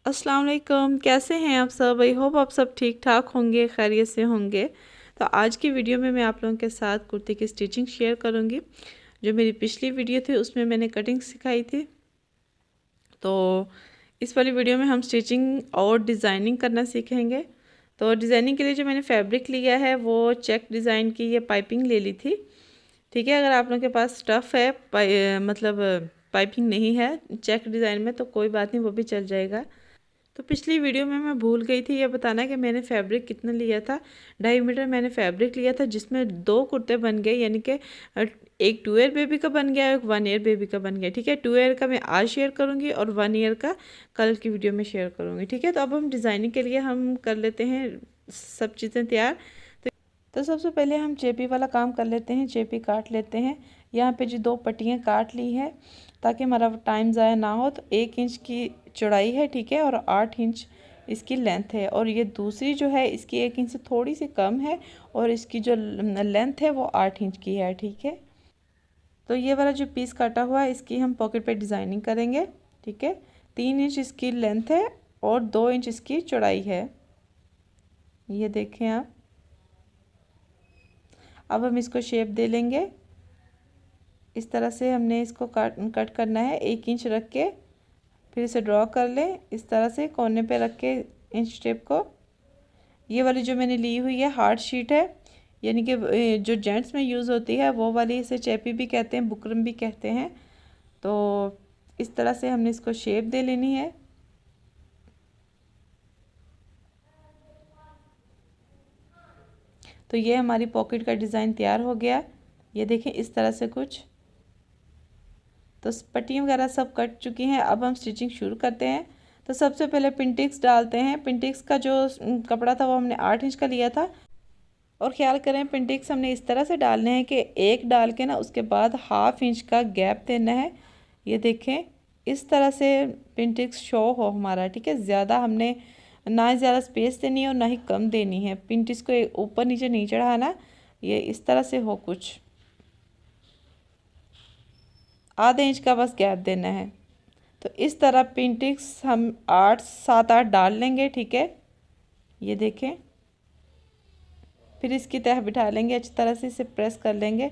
अस्सलाम वालेकुम। कैसे हैं आप सब? आई होप आप सब ठीक ठाक होंगे, खैरियत से होंगे। तो आज की वीडियो में मैं आप लोगों के साथ कुर्ते की स्टिचिंग शेयर करूंगी। जो मेरी पिछली वीडियो थी उसमें मैंने कटिंग सिखाई थी, तो इस वाली वीडियो में हम स्टिचिंग और डिज़ाइनिंग करना सीखेंगे। तो डिज़ाइनिंग के लिए जो मैंने फैब्रिक लिया है वो चेक डिज़ाइन की ये पाइपिंग ले ली थी। ठीक है, अगर आप लोगों के पास स्टफ़ है मतलब पाइपिंग नहीं है चेक डिज़ाइन में तो कोई बात नहीं, वो भी चल जाएगा। तो पिछली वीडियो में मैं भूल गई थी ये बताना कि मैंने फैब्रिक कितना लिया था। 2.5 मीटर मैंने फैब्रिक लिया था, जिसमें 2 कुर्ते बन गए, यानी कि एक 2 ईयर बेबी का बन गया, एक 1 ईयर बेबी का बन गया। ठीक है, 2 ईयर का मैं आज शेयर करूंगी और 1 ईयर का कल की वीडियो में शेयर करूंगी। ठीक है, तो अब हम डिज़ाइनिंग के लिए हम कर लेते हैं सब चीज़ें तैयार। तो सबसे पहले हम चेपी वाला काम कर लेते हैं। चेपी काट लेते हैं। यहाँ पे जो 2 पट्टियाँ काट ली है ताकि हमारा टाइम ज़ाया ना हो। तो 1 इंच की चौड़ाई है, ठीक है, और 8 इंच इसकी लेंथ है। और ये दूसरी जो है इसकी 1 इंच से थोड़ी सी कम है और इसकी जो लेंथ है वो 8 इंच की है। ठीक है, तो ये वाला जो पीस काटा हुआ है इसकी हम पॉकेट पे डिज़ाइनिंग करेंगे। ठीक है, 3 इंच इसकी लेंथ है और 2 इंच इसकी चौड़ाई है। ये देखें आप। अब हम इसको शेप दे लेंगे। इस तरह से हमने इसको कट करना है। 1 इंच रख के फिर इसे ड्रॉ कर लें, इस तरह से कोने पे रख के इंच टेप को। ये वाली जो मैंने ली हुई है हार्ड शीट है, यानी कि जो जेंट्स में यूज़ होती है वो वाली। इसे चेपी भी कहते हैं, बुकरम भी कहते हैं। तो इस तरह से हमने इसको शेप दे लेनी है। तो ये हमारी पॉकेट का डिज़ाइन तैयार हो गया। ये देखें इस तरह से कुछ। तो पट्टी वगैरह सब कट चुकी हैं। अब हम स्टिचिंग शुरू करते हैं। तो सबसे पहले पिनटिक्स डालते हैं। पिनटिक्स का जो कपड़ा था वो हमने 8 इंच का लिया था। और ख्याल करें पिनटिक्स हमने इस तरह से डालने हैं कि एक डाल के ना उसके बाद 1/2 इंच का गैप देना है। ये देखें इस तरह से पिनटिक्स शो हो हमारा। ठीक है, ज़्यादा हमने ना ज़्यादा स्पेस देनी है और ना ही कम देनी है। पिनटिक्स को ऊपर नीचे नहीं चढ़ाना। ये इस तरह से हो, कुछ ½ इंच का बस गैप देना है। तो इस तरह पिनटिक्स हम 7-8 डाल लेंगे। ठीक है, ये देखें। फिर इसकी तह बिठा लेंगे, अच्छी तरह से इसे प्रेस कर लेंगे।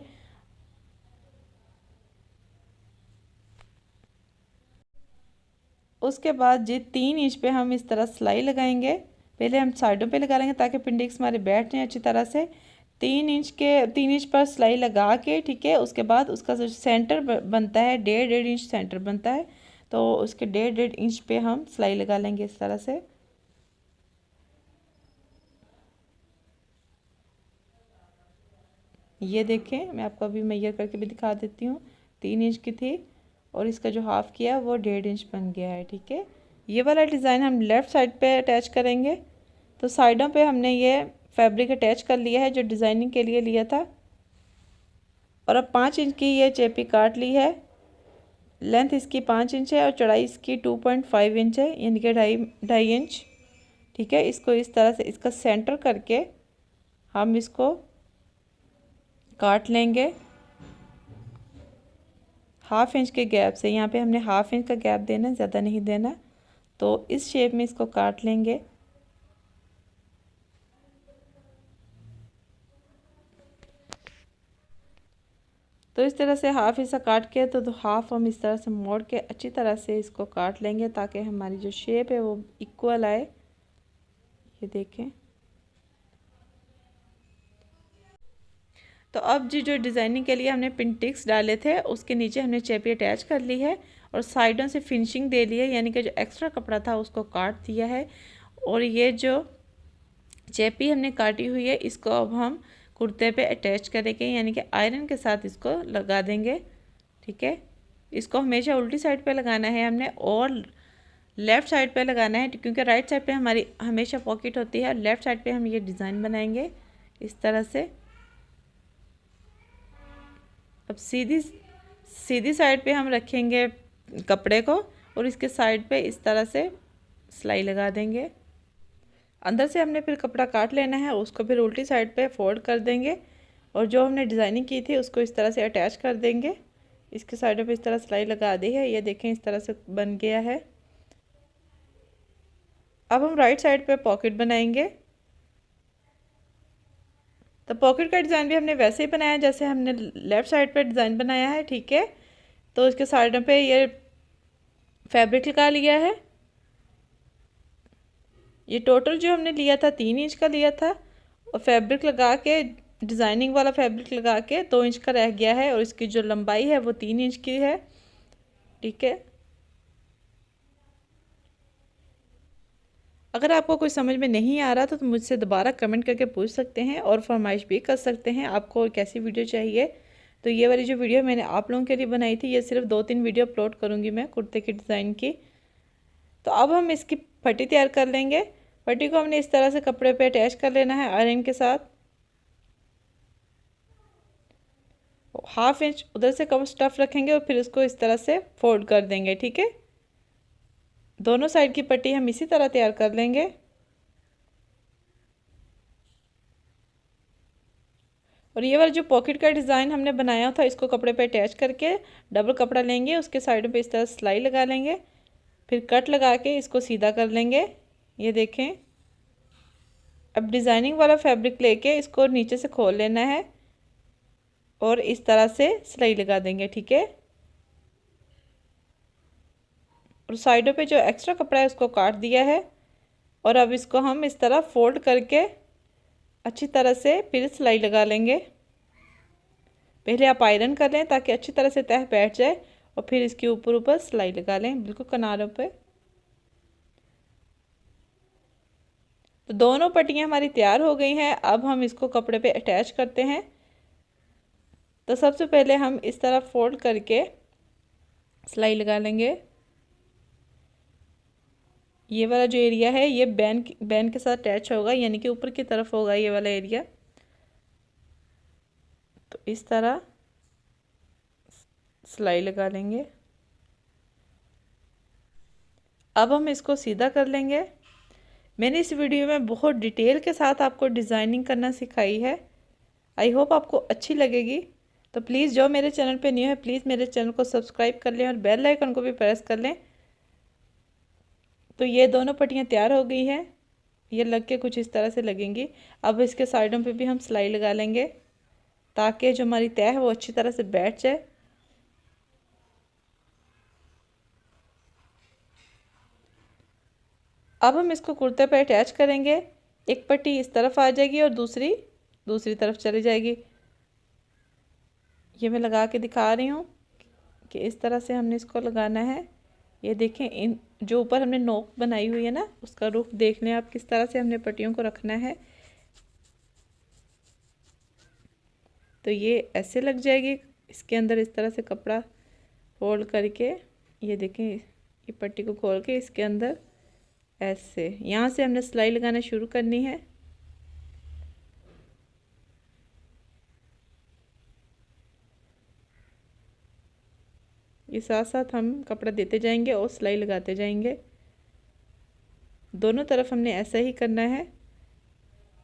उसके बाद जी 3 इंच पे हम इस तरह सिलाई लगाएंगे। पहले हम साइडों पे लगा लेंगे ताकि पिनटिक्स हमारे बैठ जाएँ अच्छी तरह से। 3 इंच पर सिलाई लगा के, ठीक है, उसके बाद उसका जो सेंटर बनता है 1.5 इंच सेंटर बनता है। तो उसके 1.5 इंच पे हम सिलाई लगा लेंगे इस तरह से। ये देखें, मैं आपको अभी मेजर करके भी दिखा देती हूँ। 3 इंच की थी और इसका जो हाफ़ किया वो 1.5 इंच बन गया है। ठीक है, ये वाला डिज़ाइन हम लेफ़्ट साइड पे अटैच करेंगे। तो साइडों पे हमने ये फैब्रिक अटैच कर लिया है जो डिज़ाइनिंग के लिए लिया था। और अब 5 इंच की ये चेपी काट ली है। लेंथ इसकी 5 इंच है और चौड़ाई इसकी 2.5 इंच है, यानी कि 2.5 इंच। ठीक है, इसको इस तरह से इसका सेंटर करके हम इसको काट लेंगे 1/2 इंच के गैप से। यहाँ पे हमने 1/2 इंच का गैप देना है, ज़्यादा नहीं देना। तो इस शेप में इसको काट लेंगे। तो इस तरह से 1/2 इंच काट के तो 1/2 हम इस तरह से मोड़ के अच्छी तरह से इसको काट लेंगे ताकि हमारी जो शेप है वो इक्वल आए। ये देखें। तो अब जी जो डिज़ाइनिंग के लिए हमने पिनटिक्स डाले थे उसके नीचे हमने चेपी अटैच कर ली है और साइडों से फिनिशिंग दे ली है, यानी कि जो एक्स्ट्रा कपड़ा था उसको काट दिया है। और ये जो चेपी हमने काटी हुई है इसको अब हम कुर्ते पे अटैच करेंगे, यानी कि आयरन के साथ इसको लगा देंगे। ठीक है, इसको हमेशा उल्टी साइड पे लगाना है हमने और लेफ़्ट साइड पे लगाना है, क्योंकि राइट साइड पे हमारी हमेशा पॉकेट होती है और लेफ़्ट साइड पे हम ये डिज़ाइन बनाएंगे इस तरह से। अब सीधी सीधी साइड पे हम रखेंगे कपड़े को और इसके साइड पे इस तरह से सिलाई लगा देंगे। अंदर से हमने फिर कपड़ा काट लेना है, उसको फिर उल्टी साइड पे फोल्ड कर देंगे और जो हमने डिज़ाइनिंग की थी उसको इस तरह से अटैच कर देंगे। इसके साइडों पे इस तरह सिलाई लगा दी है। ये देखें इस तरह से बन गया है। अब हम राइट साइड पे पॉकेट बनाएंगे। तो पॉकेट का डिज़ाइन भी हमने वैसे ही बनाया जैसे हमने लेफ़्ट साइड पे डिज़ाइन बनाया है, ठीक है। तो इसके साइडों पे ये फैब्रिक लगा लिया है। ये टोटल जो हमने लिया था 3 इंच का लिया था, और फैब्रिक लगा के डिज़ाइनिंग वाला फैब्रिक लगा के 2 इंच का रह गया है, और इसकी जो लंबाई है वो 3 इंच की है, ठीक है। अगर आपको कोई समझ में नहीं आ रहा तो मुझसे दोबारा कमेंट करके पूछ सकते हैं और फरमाइश भी कर सकते हैं आपको कैसी वीडियो चाहिए। तो ये वाली जो वीडियो मैंने आप लोगों के लिए बनाई थी, ये सिर्फ 2-3 वीडियो अपलोड करूँगी मैं कुर्ते के डिज़ाइन की। तो अब हम इसकी पट्टी तैयार कर लेंगे। पट्टी को हमने इस तरह से कपड़े पे अटैच कर लेना है आयरन के साथ। 1/2 इंच उधर से कवर स्टफ़ रखेंगे और फिर इसको इस तरह से फोल्ड कर देंगे, ठीक है। दोनों साइड की पट्टी हम इसी तरह तैयार कर लेंगे। और ये वाला जो पॉकेट का डिज़ाइन हमने बनाया था, इसको कपड़े पे अटैच करके डबल कपड़ा लेंगे, उसके साइड पे इस तरह सिलाई लगा लेंगे, फिर कट लगा के इसको सीधा कर लेंगे। ये देखें। अब डिज़ाइनिंग वाला फैब्रिक लेके इसको नीचे से खोल लेना है और इस तरह से सिलाई लगा देंगे, ठीक है। और साइडों पे जो एक्स्ट्रा कपड़ा है उसको काट दिया है, और अब इसको हम इस तरह फोल्ड करके अच्छी तरह से फिर सिलाई लगा लेंगे। पहले आप आयरन कर लें ताकि अच्छी तरह से तह बैठ जाए, और फिर इसके ऊपर ऊपर सिलाई लगा लें बिल्कुल किनारों पे। तो दोनों पट्टियाँ हमारी तैयार हो गई हैं। अब हम इसको कपड़े पे अटैच करते हैं। तो सबसे पहले हम इस तरह फोल्ड करके सिलाई लगा लेंगे। ये वाला जो एरिया है ये बैन के साथ अटैच होगा, यानी कि ऊपर की तरफ होगा ये वाला एरिया। तो इस तरह सिलाई लगा लेंगे। अब हम इसको सीधा कर लेंगे। मैंने इस वीडियो में बहुत डिटेल के साथ आपको डिज़ाइनिंग करना सिखाई है। आई होप आपको अच्छी लगेगी। तो प्लीज़ जो मेरे चैनल पे न्यू है, प्लीज़ मेरे चैनल को सब्सक्राइब कर लें और बेल आइकन को भी प्रेस कर लें। तो ये दोनों पट्टियाँ तैयार हो गई हैं। ये लग के कुछ इस तरह से लगेंगी। अब इसके साइडों पे भी हम सिलाई लगा लेंगे ताकि जो हमारी तह है वो अच्छी तरह से बैठ जाए। अब हम इसको कुर्ते पे अटैच करेंगे। एक पट्टी इस तरफ आ जाएगी और दूसरी तरफ चली जाएगी। ये मैं लगा के दिखा रही हूँ कि इस तरह से हमने इसको लगाना है। ये देखें, इन जो ऊपर हमने नोक बनाई हुई है ना, उसका रुख देख लें आप किस तरह से हमने पट्टियों को रखना है। तो ये ऐसे लग जाएगी। इसके अंदर इस तरह से कपड़ा फोल्ड करके, ये देखें, ये पट्टी को खोल के इसके अंदर ऐसे यहाँ से हमने सिलाई लगाना शुरू करनी है। ये साथ साथ हम कपड़ा देते जाएंगे और सिलाई लगाते जाएंगे। दोनों तरफ हमने ऐसा ही करना है।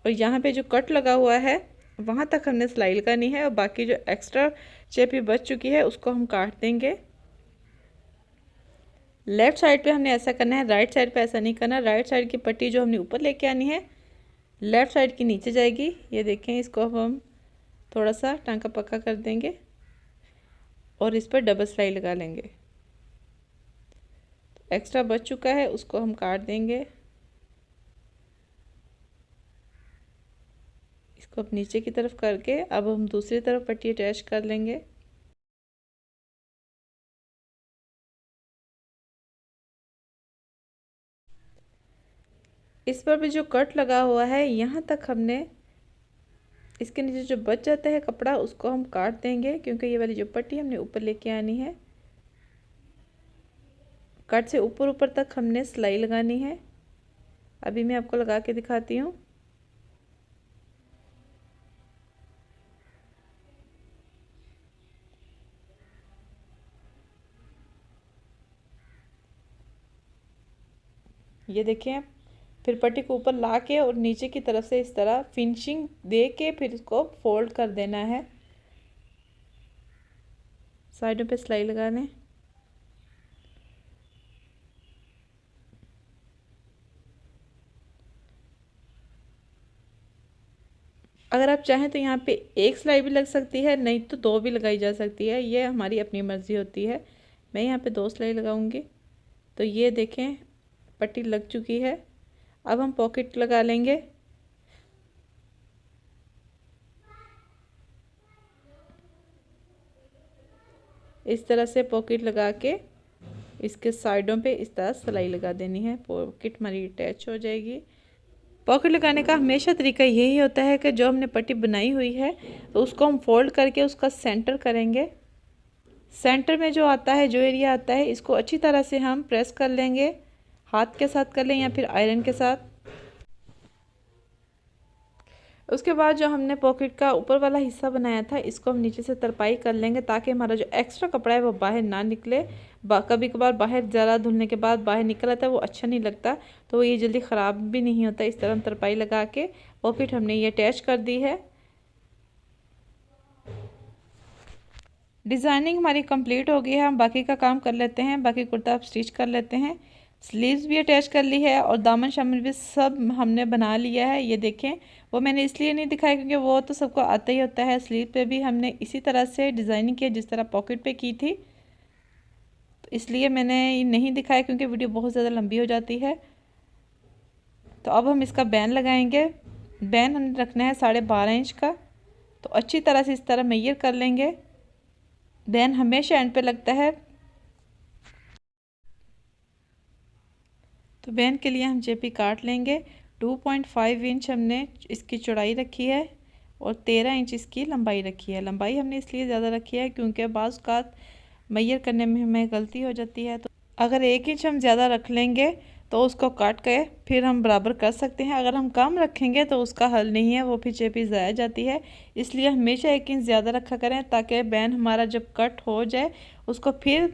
और यहाँ पे जो कट लगा हुआ है वहाँ तक हमने सिलाई लगानी है, और बाकी जो एक्स्ट्रा चेपी बच चुकी है उसको हम काट देंगे। लेफ़्ट साइड पे हमने ऐसा करना है, राइट साइड पे ऐसा नहीं करना। राइट साइड की पट्टी जो हमने ऊपर लेके आनी है, लेफ़्ट साइड की नीचे जाएगी। ये देखें, इसको अब हम थोड़ा सा टांका पक्का कर देंगे और इस पर डबल सिलाई लगा लेंगे। तो एक्स्ट्रा बच चुका है उसको हम काट देंगे। इसको अब नीचे की तरफ करके अब हम दूसरी तरफ पट्टी अटैच कर लेंगे। इस पर भी जो कट लगा हुआ है यहाँ तक हमने, इसके नीचे जो बच जाता है कपड़ा उसको हम काट देंगे, क्योंकि ये वाली जो पट्टी हमने ऊपर लेके आनी है। कट से ऊपर ऊपर तक हमने सिलाई लगानी है। अभी मैं आपको लगा के दिखाती हूँ। ये देखें, फिर पट्टी को ऊपर ला के और नीचे की तरफ से इस तरह फिनिशिंग दे के फिर इसको फोल्ड कर देना है। साइडों पे सिलाई लगा लें। अगर आप चाहें तो यहाँ पे एक सिलाई भी लग सकती है, नहीं तो दो भी लगाई जा सकती है, ये हमारी अपनी मर्ज़ी होती है। मैं यहाँ पे दो सिलाई लगाऊंगी। तो ये देखें पट्टी लग चुकी है। अब हम पॉकेट लगा लेंगे। इस तरह से पॉकेट लगा के इसके साइडों पे इस तरह सिलाई लगा देनी है, पॉकेट हमारी अटैच हो जाएगी। पॉकेट लगाने का हमेशा तरीका यही होता है कि जो हमने पट्टी बनाई हुई है तो उसको हम फोल्ड करके उसका सेंटर करेंगे। सेंटर में जो आता है, जो एरिया आता है, इसको अच्छी तरह से हम प्रेस कर लेंगे, हाथ के साथ कर लें या फिर आयरन के साथ। उसके बाद जो हमने पॉकेट का ऊपर वाला हिस्सा बनाया था इसको हम नीचे से तरपाई कर लेंगे ताकि हमारा जो एक्स्ट्रा कपड़ा है वो बाहर ना निकले। कभी कभार बाहर ज़रा धुलने के बाद बाहर निकल आता है, वो अच्छा नहीं लगता, तो ये जल्दी ख़राब भी नहीं होता। इस तरह हम तरपाई लगा के पॉकेट हमने ये अटैच कर दी है। डिज़ाइनिंग हमारी कंप्लीट हो गई है। हम बाकी का काम कर लेते हैं, बाकी कुर्ता आप स्टिच कर लेते हैं। स्लीव्स भी अटैच कर ली है और दामन शामन भी सब हमने बना लिया है। ये देखें, वो मैंने इसलिए नहीं दिखाया क्योंकि वो तो सबको आता ही होता है। स्लीव पे भी हमने इसी तरह से डिज़ाइनिंग की जिस तरह पॉकेट पे की थी, तो इसलिए मैंने नहीं दिखाया क्योंकि वीडियो बहुत ज़्यादा लंबी हो जाती है। तो अब हम इसका बैन लगाएंगे। बैन हमने रखना है 12.5 इंच का। तो अच्छी तरह से इस तरह मेजर कर लेंगे। बैन हमेशा एंड पे लगता है। तो बैन के लिए हम जेपी काट लेंगे। 2.5 इंच हमने इसकी चौड़ाई रखी है और 13 इंच इसकी लंबाई रखी है। लंबाई हमने इसलिए ज़्यादा रखी है क्योंकि बाज़ औक़ात मेजर करने में हमें गलती हो जाती है। तो अगर 1 इंच हम ज़्यादा रख लेंगे तो उसको काट के फिर हम बराबर कर सकते हैं। अगर हम कम रखेंगे तो उसका हल नहीं है, वो फिर जेपी ज़ाया जाती है। इसलिए हमेशा 1 इंच ज़्यादा रखा करें ताकि बैन हमारा जब कट हो जाए उसको फिर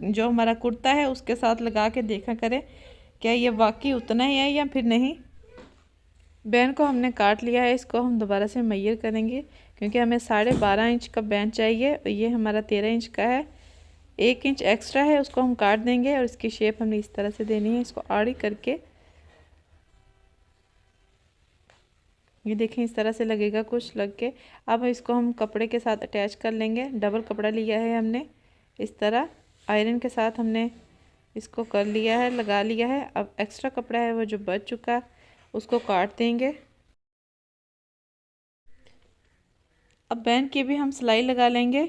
जो हमारा कुर्ता है उसके साथ लगा के देखा करें क्या ये वाकई उतना ही है या फिर नहीं। बैन को हमने काट लिया है, इसको हम दोबारा से मेजर करेंगे क्योंकि हमें 12.5 इंच का बैन चाहिए और ये हमारा 13 इंच का है। 1 इंच एक्स्ट्रा है उसको हम काट देंगे और इसकी शेप हमने इस तरह से देनी है, इसको आड़ी करके। ये देखें इस तरह से लगेगा कुछ लग के। अब इसको हम कपड़े के साथ अटैच कर लेंगे। डबल कपड़ा लिया है हमने, इस तरह आयरन के साथ हमने इसको कर लिया है, लगा लिया है। अब एक्स्ट्रा कपड़ा है वो जो बच चुका उसको काट देंगे। अब बैन की भी हम सिलाई लगा लेंगे।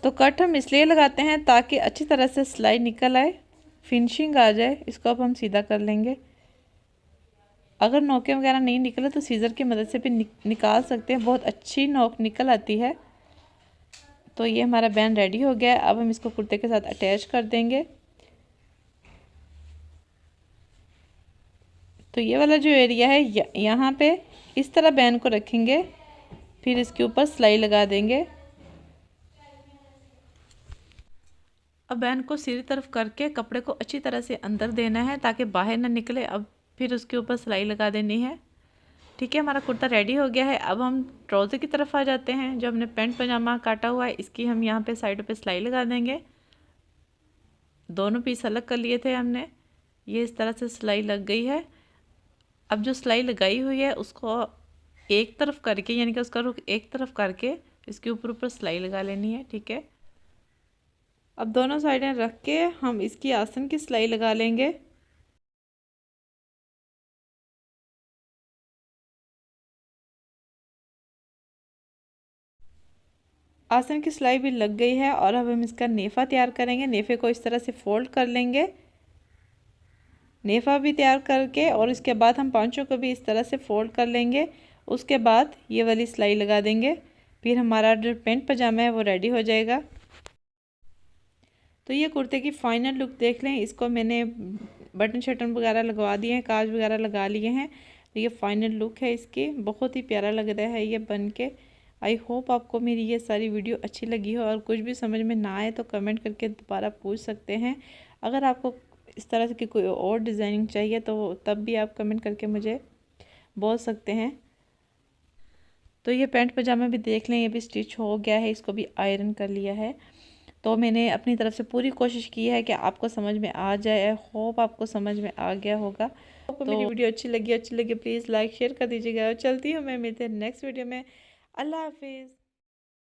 तो कट हम इसलिए लगाते हैं ताकि अच्छी तरह से सिलाई निकल आए, फिनिशिंग आ जाए। इसको अब हम सीधा कर लेंगे। अगर नोकें वगैरह नहीं निकले तो सीज़र की मदद से भी निकाल सकते हैं, बहुत अच्छी नोक निकल आती है। तो ये हमारा बैन रेडी हो गया है। अब हम इसको कुर्ते के साथ अटैच कर देंगे। तो ये वाला जो एरिया है यहाँ पे इस तरह बैन को रखेंगे, फिर इसके ऊपर सिलाई लगा देंगे। अब बैन को सीधी तरफ करके कपड़े को अच्छी तरह से अंदर देना है ताकि बाहर ना निकले। अब फिर उसके ऊपर सिलाई लगा देनी है। ठीक है, हमारा कुर्ता रेडी हो गया है। अब हम ट्राउज़र की तरफ आ जाते हैं। जो हमने पैंट पजामा काटा हुआ है इसकी हम यहाँ पे साइडों पे सिलाई लगा देंगे। दोनों पीस अलग कर लिए थे हमने, ये इस तरह से सिलाई लग गई है। अब जो सिलाई लगाई हुई है उसको एक तरफ करके, यानी कि उसका रुख एक तरफ करके इसके ऊपर सिलाई लगा लेनी है। ठीक है, अब दोनों साइडें रख के हम इसकी आसन की सिलाई लगा लेंगे। आसन की सिलाई भी लग गई है और अब हम इसका नेफ़ा तैयार करेंगे। नेफ़े को इस तरह से फोल्ड कर लेंगे, नेफ़ा भी तैयार करके, और इसके बाद हम पांचों को भी इस तरह से फोल्ड कर लेंगे। उसके बाद ये वाली सिलाई लगा देंगे, फिर हमारा जो पैंट पजामा है वो रेडी हो जाएगा। तो ये कुर्ते की फ़ाइनल लुक देख लें। इसको मैंने बटन शटन वगैरह लगवा दिए हैं, काज वगैरह लगा लिए हैं। तो ये फ़ाइनल लुक है इसकी, बहुत ही प्यारा लग रहा है ये बन के। आई होप आपको मेरी ये सारी वीडियो अच्छी लगी हो, और कुछ भी समझ में ना आए तो कमेंट करके दोबारा पूछ सकते हैं। अगर आपको इस तरह की कोई और डिज़ाइनिंग चाहिए तो तब भी आप कमेंट करके मुझे बोल सकते हैं। तो ये पैंट पजामा भी देख लें, ये भी स्टिच हो गया है, इसको भी आयरन कर लिया है। तो मैंने अपनी तरफ से पूरी कोशिश की है कि आपको समझ में आ जाए। आई होप आपको समझ में आ गया होगा। आपको मेरी वीडियो अच्छी लगी प्लीज़ लाइक शेयर कर दीजिएगा। और चलती हूँ मैं, मिलते हैं नेक्स्ट वीडियो में। अल्लाह हाफिज़।